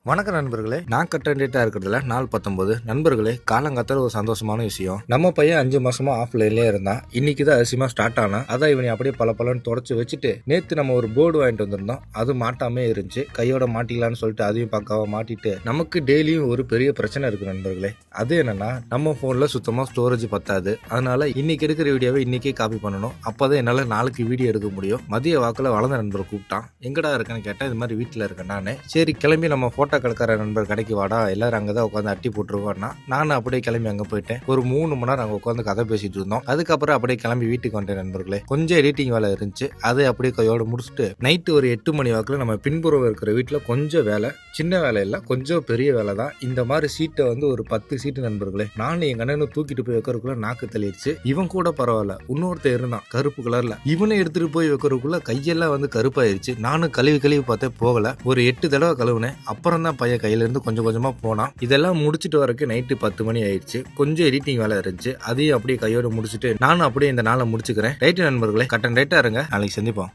வணக்கம் நண்பர்களே, நான் கட்டண்டேட்டா இருக்கிறதுல நாள் 19 நண்பர்களே. காலங்காத்தால ஒரு சந்தோஷமான விஷயம். நம்ம பையன் 5 மாசமா ஆஃப்லைன்லயே இருந்தான். இன்னைக்கு தான் அதிசயமா ஸ்டார்ட் ஆனா. அதான் இவனை அப்படியே பலன்னு தொடச்சு வச்சுட்டு நேத்து நம்ம ஒரு போர்டு வாங்கிட்டு வந்திருந்தோம். அது மாட்டாமே இருந்துச்சு. கையோட மாட்டிக்கலான்னு சொல்லிட்டு அதையும் பக்காவா மாட்டிட்டு நமக்கு டெய்லியும் ஒரு பெரிய பிரச்சனை இருக்கு நண்பர்களே. அது என்னன்னா, நம்ம போன்ல சுத்தமா ஸ்டோரேஜ் பத்தாது. அதனால இன்னைக்கு எடுக்கிற வீடியோவை இன்னைக்கே காப்பி பண்ணணும். அப்பதான் என்னால நாளைக்கு வீடியோ எடுக்க முடியும். மதிய வாக்குல வளர்ந்த நண்பர் கூப்பிட்டான். எங்கடா இருக்கேன்னு கேட்டேன். இது மாதிரி வீட்டுல இருக்கேன் நானு. சரி கிளம்பி நம்ம போட்டோ கலக்கிற நண்பர் கடைக்கு வாடா, எல்லாரும் அங்கதான் உட்காந்து அட்டி போட்டுருவோம்னா நானும் அப்படியே கிளம்பி அங்க போயிட்டேன். ஒரு 3 மணி நேரம் அங்க உட்காந்து கதை பேசிட்டு இருந்தோம். அதுக்கப்புறம் அப்படியே கிளம்பி வீட்டுக்கு வந்துட்டேன் நண்பர்களே. கொஞ்சம் எடிட்டிங் வேலை இருந்துச்சு, அதை அப்படியே கையோட முடிச்சுட்டு நைட்டு ஒரு 8 மணி வாக்குல நம்ம பின்புறம் இருக்கிற வீட்டுல கொஞ்சம் வேலை, சின்ன வேலை இல்ல, கொஞ்சம் பெரிய வேலை தான். இந்த மாதிரி சீட்டை வந்து ஒரு 10 சீட்டு நண்பர்களே. நானும் எங்க அண்ணனும் தூக்கிட்டு போய் வைக்கிறதுக்குள்ள நாக்கு தள்ளிடுச்சு. இவன் கூட பரவாயில்ல, இன்னொருத்தர் இருந்தான் கருப்பு கலர்ல. இவனை எடுத்துட்டு போய் வைக்கிறதுக்குள்ள கையெல்லாம் வந்து கருப்பாயிருச்சு. நானும் கழுவி பார்த்தே போகல. ஒரு 8 தடவை கழுவுனேன். அப்புறம் தான் பையன் கையில இருந்து கொஞ்சம் கொஞ்சமா போனா. இதெல்லாம் முடிச்சிட்டு வரக்கு நைட்டு 10 மணி ஆயிடுச்சு. கொஞ்சம் எடிட்டிங் வேலை இருந்துச்சு, அதையும் அப்படியே கையோட முடிச்சுட்டு நானும் அப்படியே இந்த நாளை முடிச்சுக்கிறேன். ரைட்டு நண்பர்களே, கட்டன் ரைட்டா இருங்க. நாளைக்கு சந்திப்போம்.